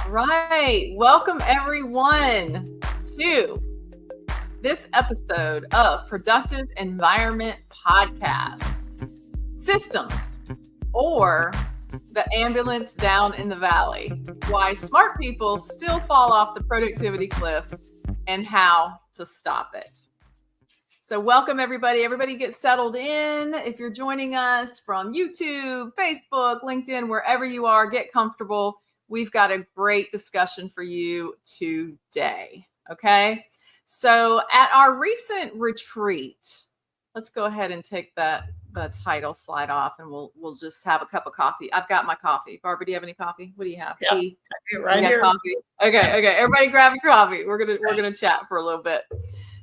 Right. Welcome everyone to this episode of Productive Environment Podcast. Systems, or the ambulance down in the valley. Why smart people still fall off the productivity cliff and how to stop it. So welcome everybody. Everybody get settled in. If you're joining us from YouTube, Facebook, LinkedIn, wherever you are, get comfortable. We've got a great discussion for you today. Okay. So at our recent retreat, let's go ahead and take the title slide off and we'll just have a cup of coffee. I've got my coffee. Barbara, do you have any coffee? What do you have? Yeah, Tea? right here. Coffee? Okay. Everybody grab your coffee. We're gonna chat for a little bit.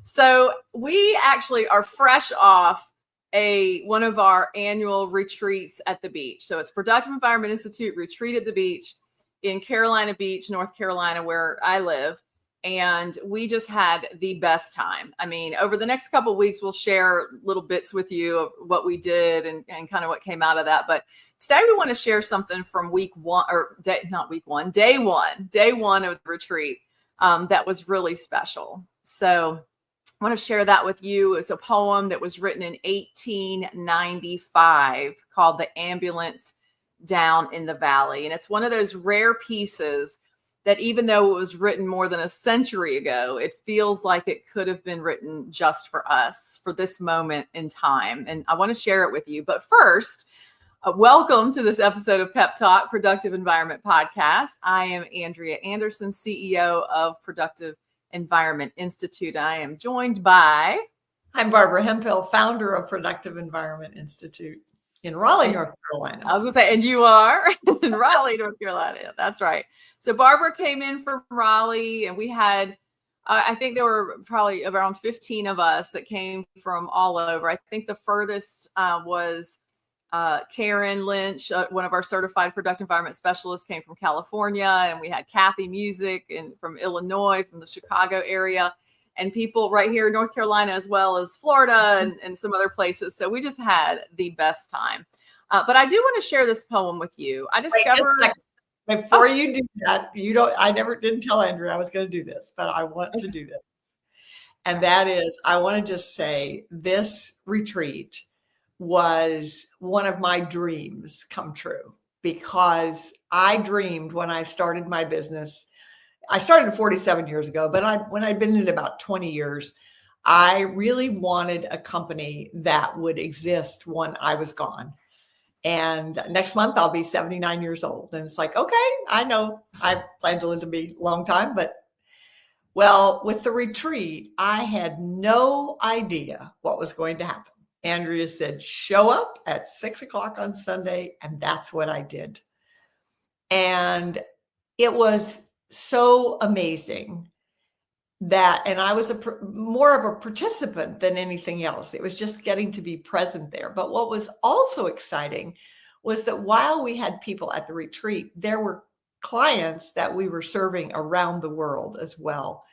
So we actually are fresh off one of our annual retreats at the beach. So it's Productive Environment Institute Retreat at the Beach in Carolina Beach, North Carolina, where I live. And we just had the best time. I mean, over the next couple of weeks, we'll share little bits with you of what we did and kind of what came out of that. But today we want to share something from day one of the retreat that was really special. So I want to share that with you. It's a poem that was written in 1895 called The Ambulance Down in the Valley. And it's one of those rare pieces that even though it was written more than a century ago, it feels like it could have been written just for us, for this moment in time. And I want to share it with you. But first, welcome to this episode of PEPTalk, Productive Environment Podcast. I am Andrea Anderson, CEO of Productive Environment Institute. I am joined by... I'm Barbara Hemphill, founder of Productive Environment Institute in Raleigh, North Carolina. I was going to say, and you are in Raleigh, North Carolina. That's right. So Barbara came in from Raleigh, and we had, I think there were probably around 15 of us that came from all over. I think the furthest was Karen Lynch, one of our certified productive environment specialists, came from California, and we had Kathy Music from Illinois, from the Chicago area, and people right here in North Carolina, as well as Florida and some other places. So we just had the best time. But I do want to share this poem with you. I discovered... Before you do that, I didn't tell Andrea I was going to do this, but I want to do this. And that is, I want to just say this retreat was one of my dreams come true, because I dreamed when I started my business. I started 47 years ago, but when I'd been in it about 20 years, I really wanted a company that would exist when I was gone. And next month I'll be 79 years old. And it's like, okay, I know I plan to live to be a long time, but well, with the retreat, I had no idea what was going to happen. Andrea said, show up at 6:00 on Sunday. And that's what I did. And it was so amazing and I was more of a participant than anything else. It was just getting to be present there. But what was also exciting was that while we had people at the retreat, there were clients that we were serving around the world as well.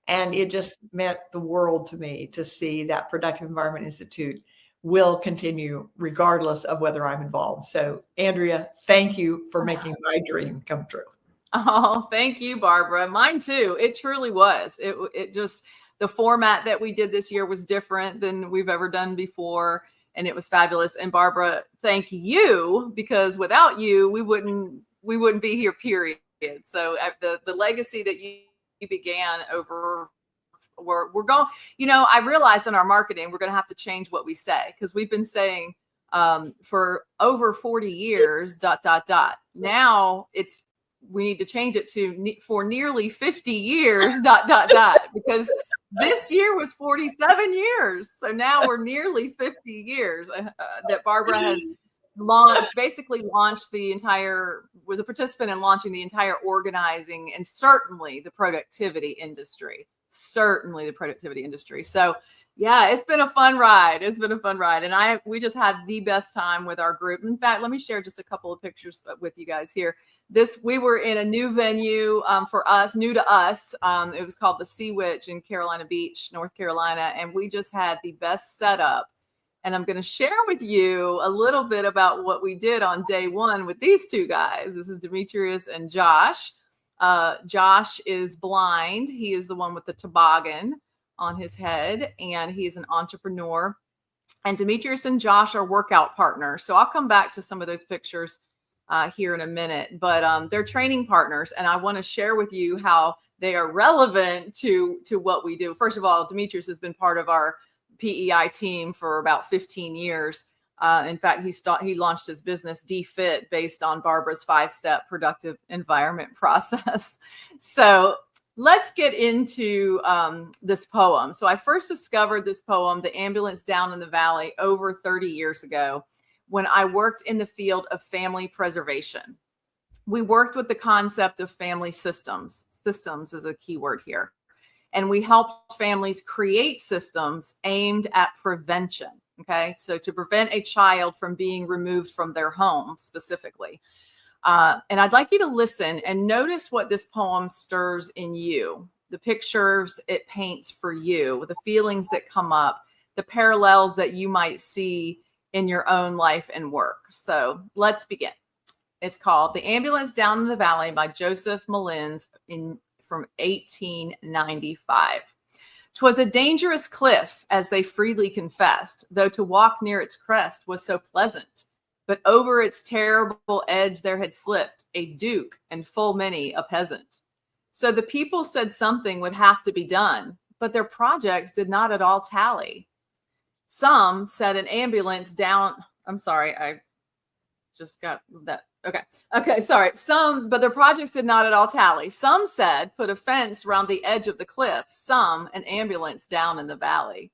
And it just meant the world to me to see that Productive Environment Institute will continue regardless of whether I'm involved. So Andrea, thank you for making my dream come true. Oh, thank you, Barbara. Mine too. It truly was. It just, the format that we did this year was different than we've ever done before. And it was fabulous. And Barbara, thank you, because without you, we wouldn't be here, period. So the legacy that you began over, we're going, I realized in our marketing, we're going to have to change what we say, because we've been saying for over 40 years, ... Now we need to change it to for nearly 50 years, ... because this year was 47 years. So now we're nearly 50 years that Barbara has was a participant in launching the entire organizing and certainly the productivity industry. So yeah, it's been a fun ride. And we just had the best time with our group. In fact, let me share just a couple of pictures with you guys here. We were in a new venue for us, new to us. It was called the Sea Witch in Carolina Beach, North Carolina. And we just had the best setup. And I'm going to share with you a little bit about what we did on day one with these two guys. This is Demetrius and Josh. Josh is blind. He is the one with the toboggan on his head, and he's an entrepreneur. And Demetrius and Josh are workout partners. So I'll come back to some of those pictures here in a minute, but they're training partners. And I want to share with you how they are relevant to what we do. First of all, Demetrius has been part of our PEI team for about 15 years. In fact, he launched his business DFit based on Barbara's 5-step productive environment process. So let's get into this poem. So I first discovered this poem, The Ambulance Down in the Valley, over 30 years ago when I worked in the field of family preservation. We worked with the concept of family systems. Systems is a key word here. And we helped families create systems aimed at prevention. Okay, so to prevent a child from being removed from their home specifically. And I'd like you to listen and notice what this poem stirs in you, the pictures it paints for you, the feelings that come up, the parallels that you might see in your own life and work. So let's begin. It's called The Ambulance Down in the Valley by Joseph Mullins from 1895. 'Twas a dangerous cliff, as they freely confessed, though to walk near its crest was so pleasant. But over its terrible edge there had slipped a duke and full many a peasant. So the people said something would have to be done, but their projects did not at all tally. Some said an ambulance down. I'm sorry, I just got that. Okay, sorry. But their projects did not at all tally. Some said put a fence round the edge of the cliff. Some an ambulance down in the valley.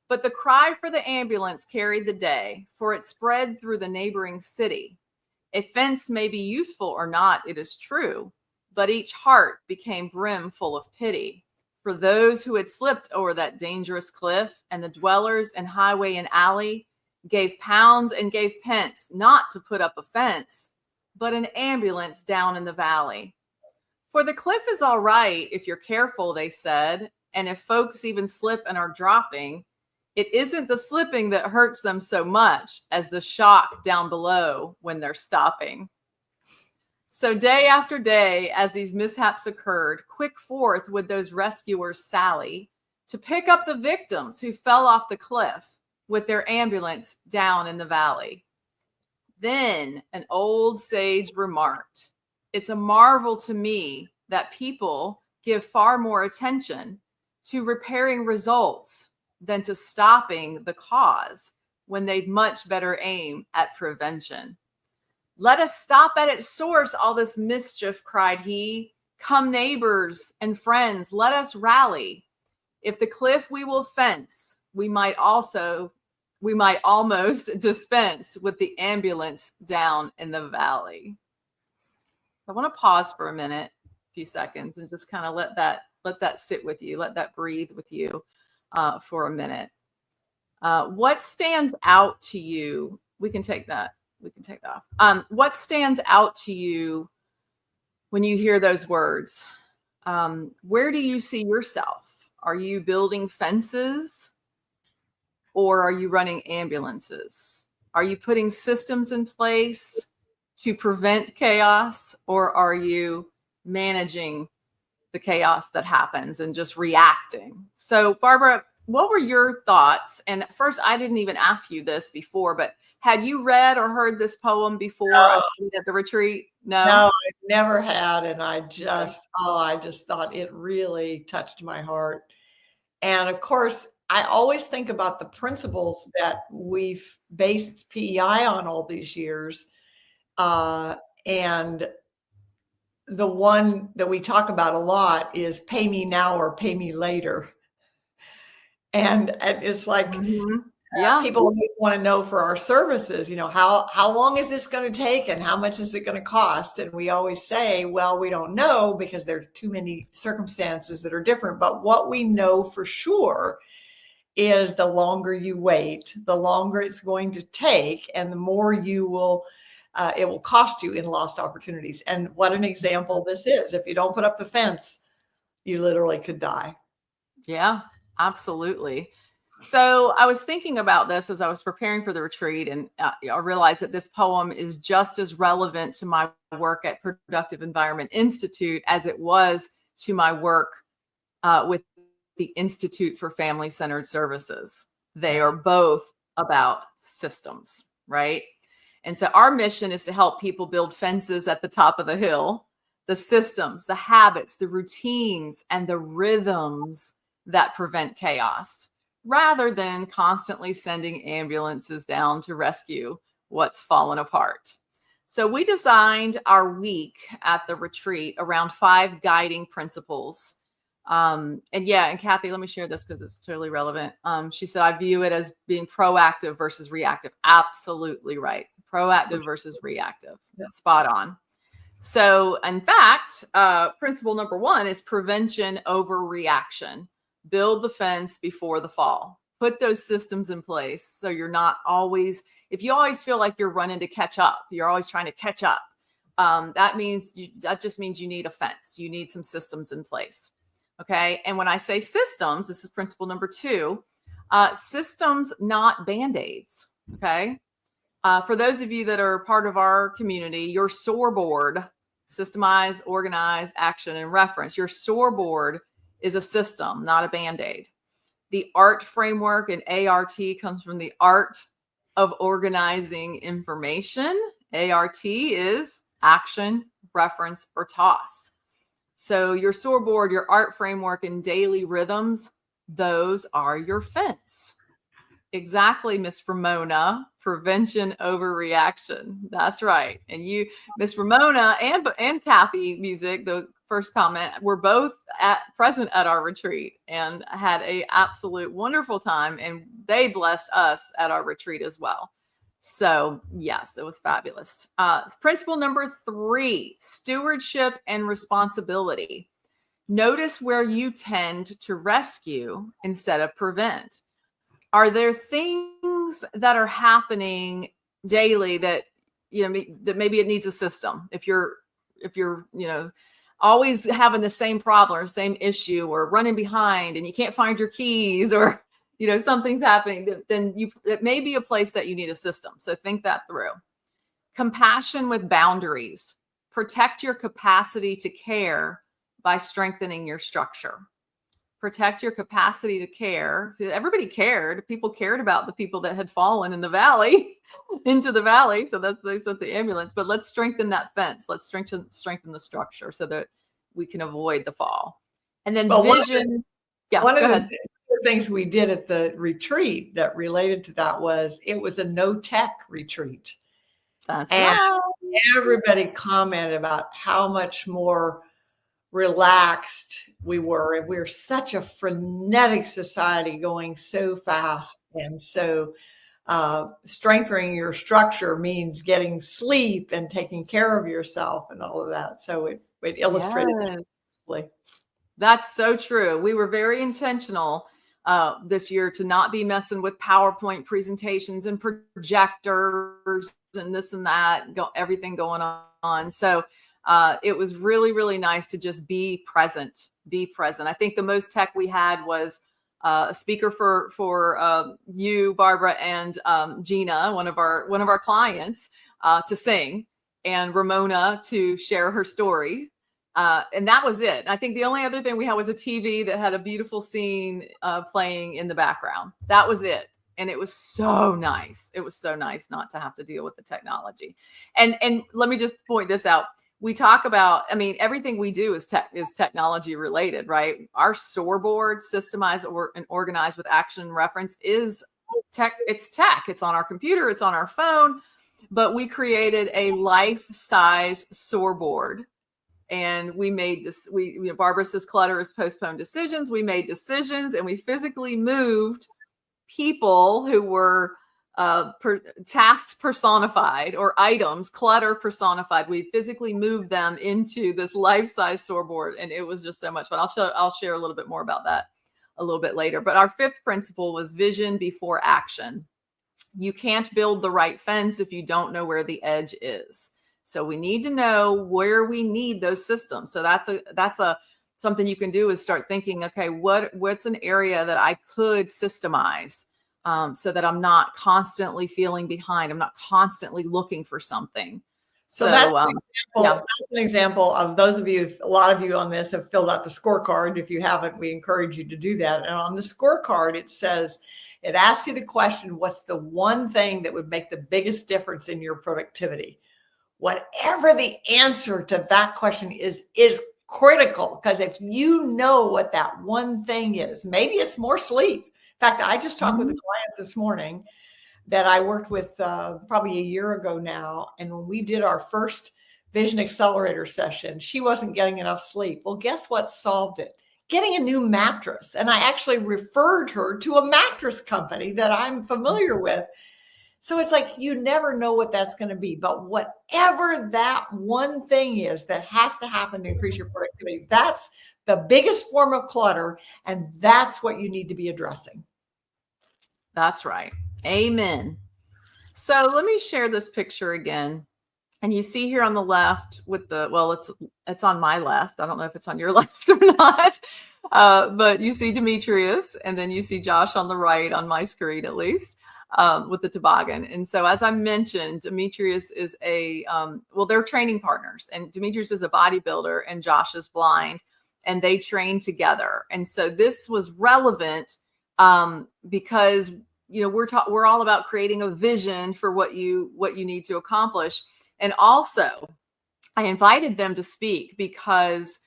But the cry for the ambulance carried the day, for it spread through the neighboring city. A fence may be useful or not, it is true, but each heart became brimful of pity for those who had slipped over that dangerous cliff, and the dwellers in highway and alley gave pounds and gave pence not to put up a fence, but an ambulance down in the valley. For the cliff is all right if you're careful, they said, and if folks even slip and are dropping, it isn't the slipping that hurts them so much as the shock down below when they're stopping. So day after day, as these mishaps occurred, quick forth would those rescuers sally to pick up the victims who fell off the cliff with their ambulance down in the valley. Then an old sage remarked, "It's a marvel to me that people give far more attention to repairing results than to stopping the cause when they'd much better aim at prevention. Let us stop at its source all this mischief," cried he. "Come, neighbors and friends, let us rally. If the cliff we will fence, we might almost dispense with the ambulance down in the valley." So I want to pause for a minute, a few seconds, and just kind of let that sit with you, let that breathe with you for a minute. What stands out to you? We can take that off. What stands out to you when you hear those words? Where do you see yourself? Are you building fences? Or are you running ambulances? Are you putting systems in place to prevent chaos? Or are you managing the chaos that happens and just reacting? So, Barbara, what were your thoughts? And first, I didn't even ask you this before, but had you read or heard this poem before at the retreat? No, I never had. And I just thought it really touched my heart. And of course, I always think about the principles that we've based PEI on all these years. And the one that we talk about a lot is pay me now or pay me later. And it's like, people want to know for our services, how long is this going to take and how much is it going to cost? And we always say, well, we don't know because there are too many circumstances that are different. But what we know for sure is the longer you wait, the longer it's going to take, and the more it will cost you in lost opportunities. And what an example this is. If you don't put up the fence, you literally could die. Yeah, absolutely. So I was thinking about this as I was preparing for the retreat, and I realized that this poem is just as relevant to my work at Productive Environment Institute as it was to my work with the Institute for Family-Centered Services. They are both about systems, right? And so our mission is to help people build fences at the top of the hill, the systems, the habits, the routines, and the rhythms that prevent chaos, rather than constantly sending ambulances down to rescue what's fallen apart. So we designed our week at the retreat around 5 guiding principles. And Kathy, let me share this because it's totally relevant. She said, I view it as being proactive versus reactive. Absolutely right. Proactive versus reactive. Yeah. Spot on. So in fact, principle number 1 is prevention over reaction. Build the fence before the fall. Put those systems in place so you're not always, if you always feel like you're running to catch up, you're always trying to catch up, that just means you need a fence. You need some systems in place. Okay. And when I say systems, this is principle number 2, systems, not Band-Aids. Okay. For those of you that are part of our community, your SOAR board, systemize, organize, action, and reference. Your SOAR board is a system, not a Band-Aid. The ART framework and ART comes from the art of organizing information. ART is action, reference, or toss. So your SOAR board, your ART framework, and daily rhythms, those are your fence. Exactly, Miss Ramona. Prevention over reaction. That's right. And you, Miss Ramona and Kathy Music, the first comment, were both present at our retreat and had a absolute wonderful time. And they blessed us at our retreat as well. So yes, it was fabulous. Principle number 3, stewardship and responsibility. Notice where you tend to rescue instead of prevent. Are there things that are happening daily that, that maybe it needs a system? If you're, always having the same problem or same issue or running behind and you can't find your keys or, something's happening, then it may be a place that you need a system. So think that through. Compassion with boundaries. Protect your capacity to care by strengthening your structure. Protect your capacity to care. Everybody cared. People cared about the people that had fallen in the valley, into the valley. So they sent the ambulance. But let's strengthen that fence. Let's strengthen the structure so that we can avoid the fall. And then vision. One of the things we did at the retreat that related to that was it was a no tech retreat. That's right. Everybody commented about how much more relaxed we were, and we're such a frenetic society going so fast, and so strengthening your structure means getting sleep and taking care of yourself and all of that. So it illustrated. Yes. That's so true. We were very intentional this year to not be messing with PowerPoint presentations and projectors and this and that, everything going on. So it was really, really nice to just be present. I think the most tech we had was a speaker for you, Barbara, and Gina, one of our clients, to sing, and Ramona to share her story. And that was it. I think the only other thing we had was a TV that had a beautiful scene playing in the background. That was it. And it was so nice. It was so nice not to have to deal with the technology. And let me just point this out. We talk about, everything we do is technology related, right? Our SOAR board, systemize and organize with action and reference, is tech. It's tech. It's on our computer. It's on our phone. But we created a life-size SOAR board. And we made this, Barbara says clutter is postponed decisions. We made decisions, and we physically moved people who were tasks personified or items, clutter personified. We physically moved them into this life-size SOAR board, and it was just so much fun. I'll share a little bit more about that a little bit later. But our 5th principle was vision before action. You can't build the right fence if you don't know where the edge is. So we need to know where we need those systems. So that's a something you can do is start thinking, okay, what's an area that I could systemize so that I'm not constantly feeling behind. I'm not constantly looking for something. So that's an example of those of you, a lot of you on this have filled out the scorecard. If you haven't, we encourage you to do that. And on the scorecard, it asks you the question, what's the one thing that would make the biggest difference in your productivity? Whatever the answer to that question is critical, because if you know what that one thing is, maybe it's more sleep. In fact, I just talked with a client this morning that I worked with probably a year ago now. And when we did our first Vision Accelerator session, she wasn't getting enough sleep. Well, guess what solved it? Getting a new mattress. And I actually referred her to a mattress company that I'm familiar with. So it's like, you never know what that's going to be, but whatever that one thing is that has to happen to increase your productivity, that's the biggest form of clutter. And that's what you need to be addressing. That's right. Amen. So let me share this picture again. And you see here on the left with it's on my left. I don't know if it's on your left or not, but you see Demetrius, and then you see Josh on the right on my screen, at least, with the toboggan. And so, as I mentioned, Demetrius is they're training partners, and Demetrius is a bodybuilder and Josh is blind, and they train together. And so this was relevant because we're all about creating a vision for what you need to accomplish. And also, I invited them to speak because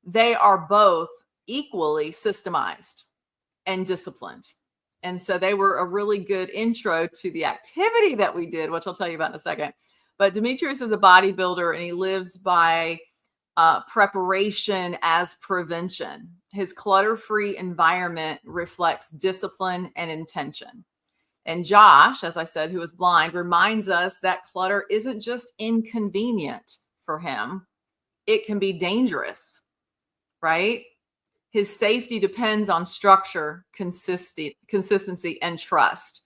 they are both equally systemized and disciplined. And so they were a really good intro to the activity that we did, which I'll tell you about in a second. But Demetrius is a bodybuilder, and he lives by preparation as prevention. His clutter-free environment reflects discipline and intention. And Josh, as I said, who is blind, reminds us that clutter isn't just inconvenient for him. It can be dangerous, right? His safety depends on structure, consistency, and trust.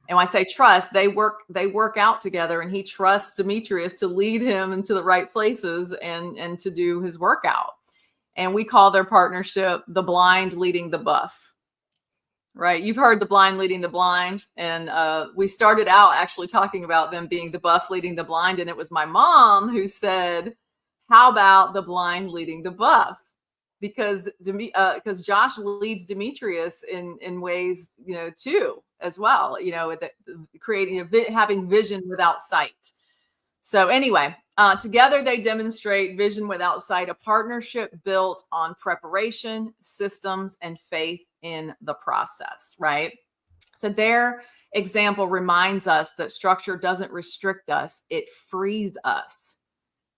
And when I say trust, they work out together, and he trusts Demetrius to lead him into the right places and to do his workout. And we call their partnership the blind leading the buff. Right. You've heard the blind leading the blind. And we started out actually talking about them being the buff leading the blind. And it was my mom who said, how about the blind leading the buff? Because Josh leads Demetrius in ways, too, as well, creating having vision without sight. So anyway, together they demonstrate vision without sight, a partnership built on preparation, systems, and faith in the process, right? So their example reminds us that structure doesn't restrict us, it frees us.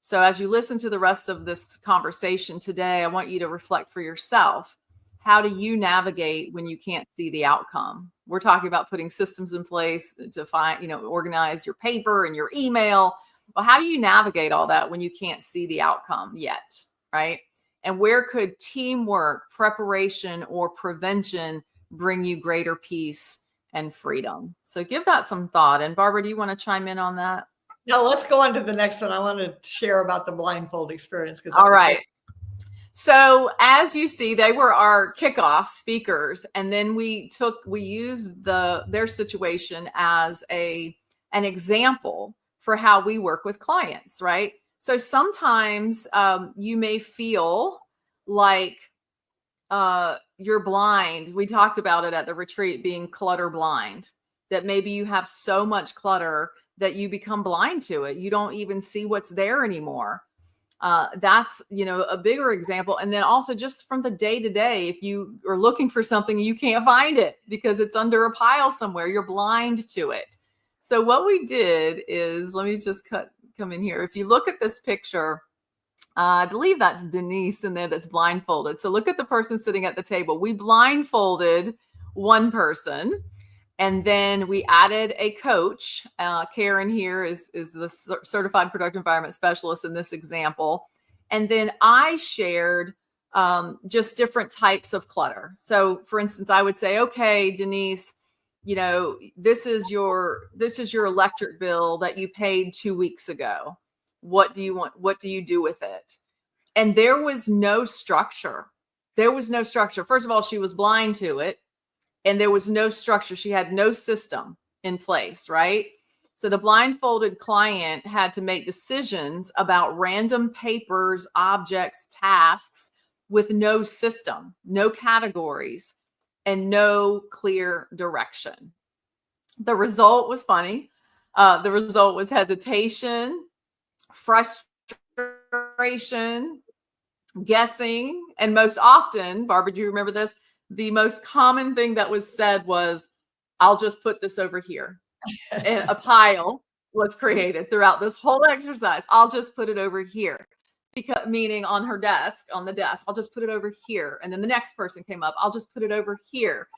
So as you listen to the rest of this conversation today, I want you to reflect for yourself. How do you navigate when you can't see the outcome? We're talking about putting systems in place to find, organize your paper and your email. Well, how do you navigate all that when you can't see the outcome yet, right? And where could teamwork, preparation, or prevention bring you greater peace and freedom? So give that some thought. And Barbara, do you want to chime in on that? No, let's go on to the next one. I want to share about the blindfold experience. All right. So as you see, they were our kickoff speakers. And then we used their situation as an example for how we work with clients, right? So sometimes you may feel like you're blind. We talked about it at the retreat, being clutter blind, that maybe you have so much clutter that you become blind to it. You don't even see what's there anymore. That's, a bigger example. And then also just from the day to day, if you are looking for something, you can't find it because it's under a pile somewhere, you're blind to it. So what we did is, let me just come in here. If you look at this picture, I believe that's Denise in there that's blindfolded. So look at the person sitting at the table. We blindfolded one person, and then we added a coach. Karen here is the certified productive environment specialist in this example. And then I shared just different types of clutter. So for instance, I would say, okay, Denise, this is your electric bill that you paid 2 weeks ago. What do you want? What do you do with it? And there was no structure. there was no structure. First of all, she was blind to it, and there was no structure. She had no system in place, right? So the blindfolded client had to make decisions about random papers, objects, tasks with no system, no categories, and no clear direction. The result was funny. The result was hesitation, frustration, guessing, and most often, Barbara, do you remember this? The most common thing that was said was, I'll just put this over here. And a pile was created throughout this whole exercise. I'll just put it over here. Because, meaning on her desk, on the desk, I'll just put it over here. And then the next person came up, I'll just put it over here.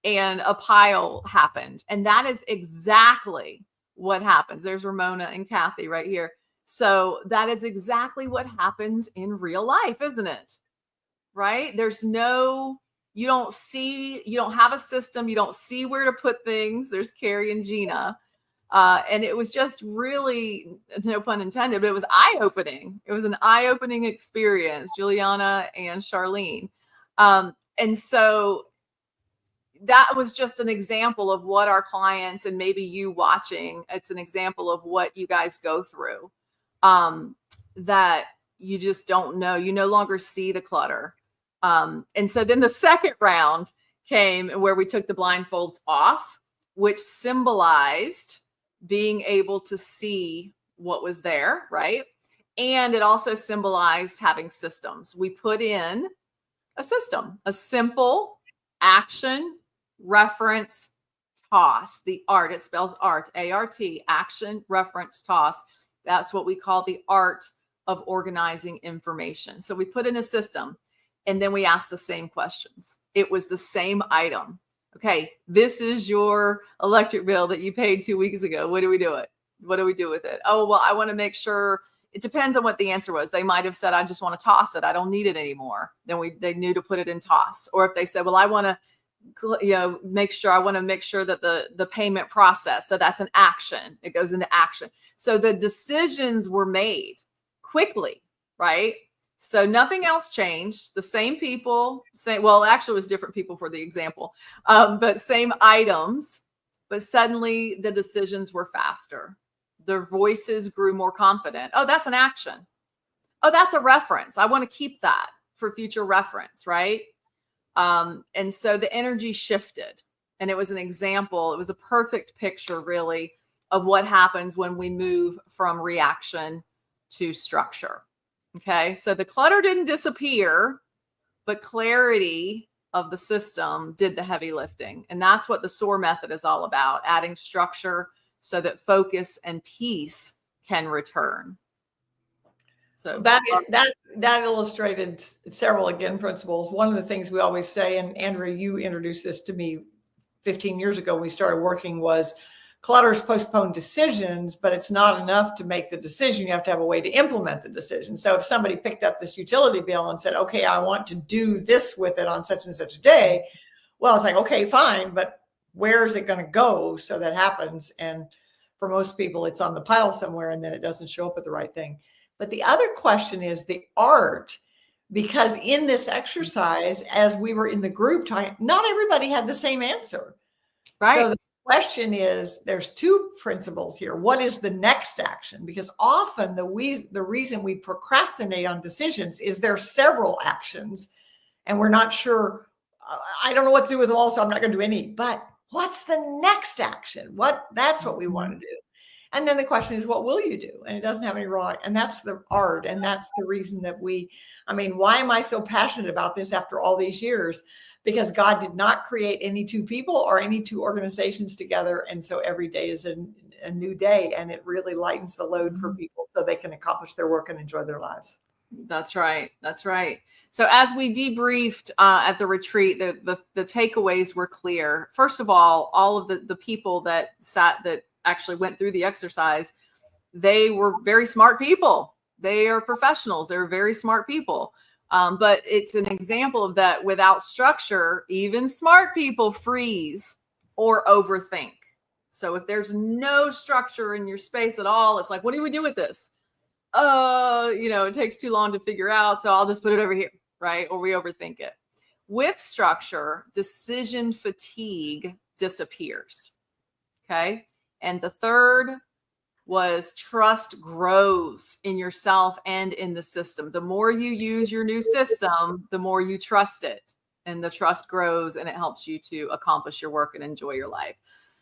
And a pile happened. And that is exactly what happens. There's Ramona and Kathy right here. So that is exactly what happens in real life, isn't it? Right? There's no, you don't have a system. You don't see where to put things. There's Carrie and Gina. And it was just really, no pun intended, but it was eye-opening. It was an eye-opening experience, Juliana and Charlene. And so that was just an example of what our clients, and maybe you watching, it's an example of what you guys go through, that you just don't know. You no longer see the clutter. And so then the second round came where we took the blindfolds off, which symbolized being able to see what was there, right? And it also symbolized having systems. We put in a system, a simple action, reference, toss. The art, it spells art, A-R-T, action, reference, toss. That's what we call the art of organizing information. So we put in a system, and then we asked the same questions. It was the same item. Okay, this is your electric bill that you paid 2 weeks ago. What do we do it? What do we do with it? Oh, well, I want to make sure. It depends on what the answer was. They might have said, I just want to toss it. I don't need it anymore. Then they knew to put it in toss. Or if they said, well, I want to, make sure that the payment process. So that's an action. It goes into action. So the decisions were made quickly, right? So nothing else changed. The same people, actually it was different people for the example, but same items, but suddenly the decisions were faster. Their voices grew more confident. Oh, that's an action. Oh, that's a reference. I want to keep that for future reference, right? And so the energy shifted, and it was an example. It was a perfect picture, really, of what happens when we move from reaction to structure. Okay, so the clutter didn't disappear, but clarity of the system did the heavy lifting. And that's what the SOAR method is all about, adding structure so that focus and peace can return. So that illustrated several, again, principles. One of the things we always say, and Andrea, you introduced this to me 15 years ago when we started working, was clutters postpone decisions, but it's not enough to make the decision. You have to have a way to implement the decision. So if somebody picked up this utility bill and said, okay, I want to do this with it on such and such a day, well, it's like, okay, fine, but where is it going to go so that happens? And for most people, it's on the pile somewhere, and then it doesn't show up at the right thing. But the other question is the art, because in this exercise, as we were in the group time, not everybody had the same answer. Right. So the question is, there's two principles here. What is the next action? Because often the reason we procrastinate on decisions is there are several actions, and we're not sure. I don't know what to do with them all, so I'm not going to do any. But what's the next action? That's what we want to do. And then the question is, what will you do? And it doesn't have any wrong. And that's the art. And that's the reason that why am I so passionate about this after all these years? Because God did not create any two people or any two organizations together. And so every day is a new day, and it really lightens the load for people so they can accomplish their work and enjoy their lives. That's right. That's right. So as we debriefed at the retreat, the takeaways were clear. First of all of the people that actually went through the exercise, they were very smart people. They are professionals. They're very smart people. But it's an example of that. Without structure, even smart people freeze or overthink. So if there's no structure in your space at all, it's like, what do we do with this? It takes too long to figure out, so I'll just put it over here, right? Or we overthink it. With structure, decision fatigue disappears. Okay. And the third was trust grows in yourself and in the system. The more you use your new system, the more you trust it. And the trust grows and it helps you to accomplish your work and enjoy your life.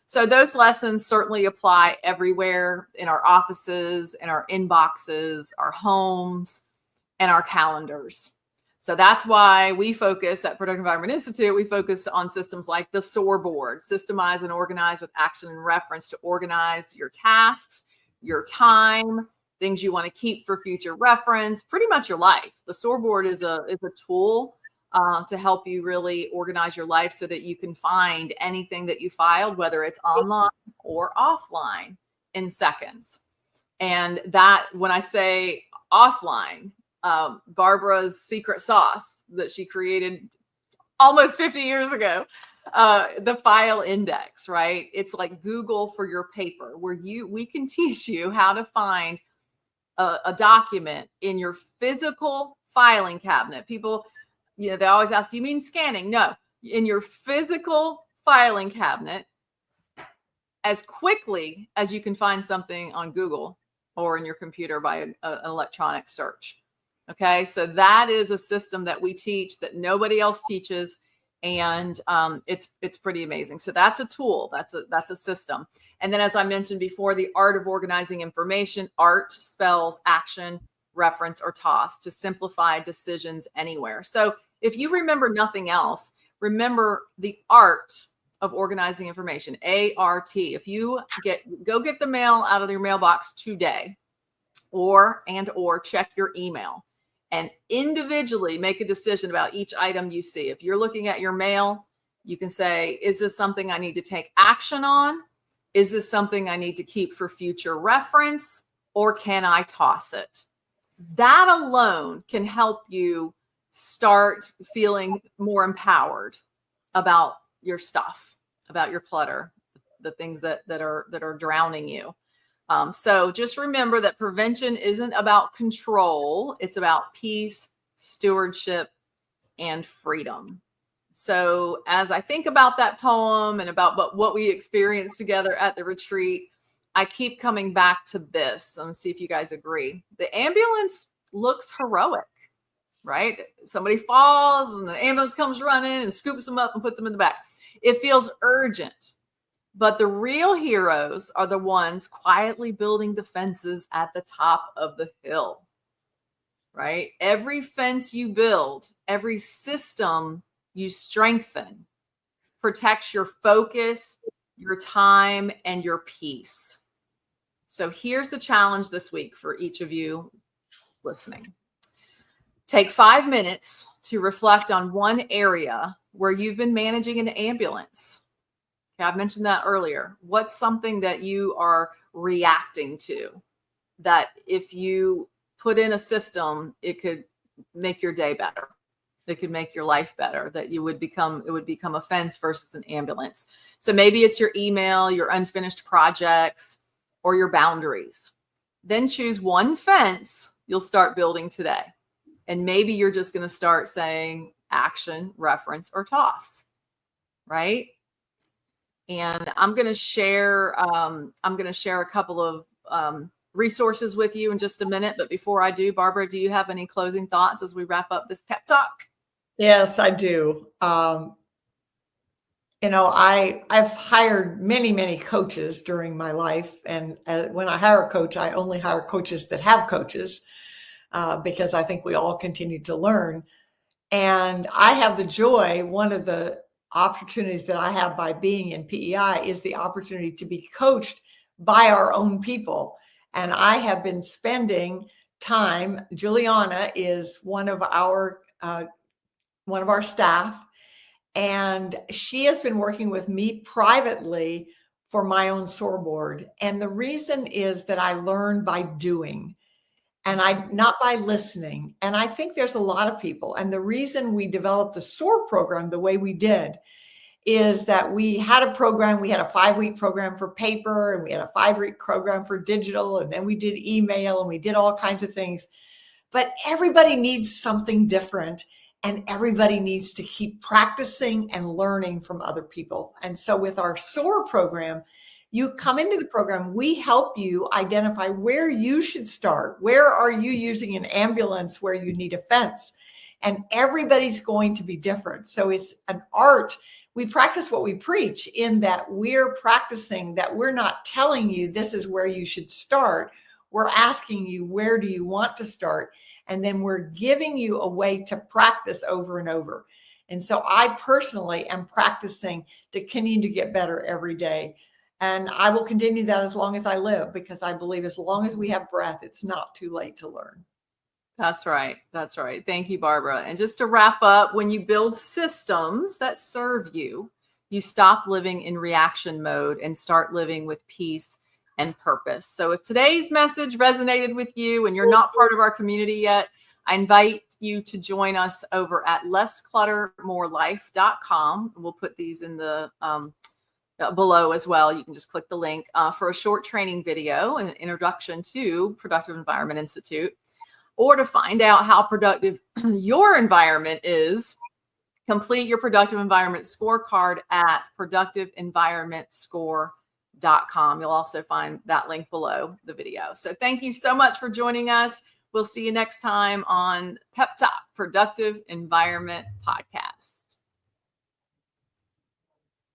So those lessons certainly apply everywhere, in our offices, in our inboxes, our homes, and our calendars. So that's why we focus at Productive Environment Institute. We focus on systems like the SOAR Board, systemize and organize with action and reference, to organize your tasks, your time, things you want to keep for future reference, pretty much your life. The SOAR Board is a tool to help you really organize your life so that you can find anything that you filed, whether it's online or offline, in seconds. And that, when I say offline, Barbara's secret sauce that she created almost 50 years ago, the file index, right? It's like Google for your paper, where we can teach you how to find a document in your physical filing cabinet. People, they always ask, do you mean scanning? No, in your physical filing cabinet, as quickly as you can find something on Google or in your computer by an electronic search. Okay, so that is a system that we teach that nobody else teaches, and it's pretty amazing. So that's a tool. That's a system. And then, as I mentioned before, the art of organizing information. ART spells action, reference, or toss, to simplify decisions anywhere. So if you remember nothing else, remember the art of organizing information. ART. If you go get the mail out of your mailbox today, or check your email, and individually make a decision about each item you see. If you're looking at your mail, you can say, is this something I need to take action on? Is this something I need to keep for future reference? Or can I toss it? That alone can help you start feeling more empowered about your stuff, about your clutter, the things that are drowning you. So just remember that prevention isn't about control. It's about peace, stewardship, and freedom. So as I think about that poem and about what we experienced together at the retreat, I keep coming back to this. Let's see if you guys agree. The ambulance looks heroic, right? Somebody falls and the ambulance comes running and scoops them up and puts them in the back. It feels urgent. But the real heroes are the ones quietly building the fences at the top of the hill, right? Every fence you build, every system you strengthen, protects your focus, your time, and your peace. So here's the challenge this week for each of you listening. Take 5 minutes to reflect on one area where you've been managing an ambulance. Okay, I've mentioned that earlier. What's something that you are reacting to that if you put in a system, it could make your day better? It could make your life better, that it would become a fence versus an ambulance. So maybe it's your email, your unfinished projects, or your boundaries. Then choose one fence you'll start building today. And maybe you're just going to start saying action, reference, or toss, right? And I'm going to share a couple of resources with you in just a minute. But before I do, Barbara, do you have any closing thoughts as we wrap up this pep talk? Yes, I do. I've hired many coaches during my life. And when I hire a coach, I only hire coaches that have coaches because I think we all continue to learn. And I have the joy, one of the opportunities that I have by being in PEI is the opportunity to be coached by our own people. And I have been spending time. Juliana is one of our staff, and she has been working with me privately for my own SOAR board. And the reason is that I learn by doing, and not by listening. And I think there's a lot of people. And the reason we developed the SOAR program the way we did is that we had a program. We had a 5-week program for paper, and we had a 5-week program for digital. And then we did email, and we did all kinds of things. But everybody needs something different. and everybody needs to keep practicing and learning from other people. And so with our SOAR program, you come into the program, we help you identify where you should start. Where are you using an ambulance where you need a fence? And everybody's going to be different. So it's an art. We practice what we preach, in that we're practicing that we're not telling you this is where you should start. We're asking you, where do you want to start? And then we're giving you a way to practice over and over. And so I personally am practicing to continue to get better every day. And I will continue that as long as I live, because I believe as long as we have breath, it's not too late to learn. That's right. That's right. Thank you, Barbara. And just to wrap up, when you build systems that serve you, you stop living in reaction mode and start living with peace and purpose. So if today's message resonated with you and you're not part of our community yet, I invite you to join us over at lesscluttermorelife.com. We'll put these in the below as well. You can just click the link for a short training video, an introduction to Productive Environment Institute, or to find out how productive your environment is. Complete your Productive Environment scorecard at productiveenvironmentscore.com. You'll also find that link below the video. So thank you so much for joining us. We'll see you next time on PEPTalk, Productive Environment Podcast.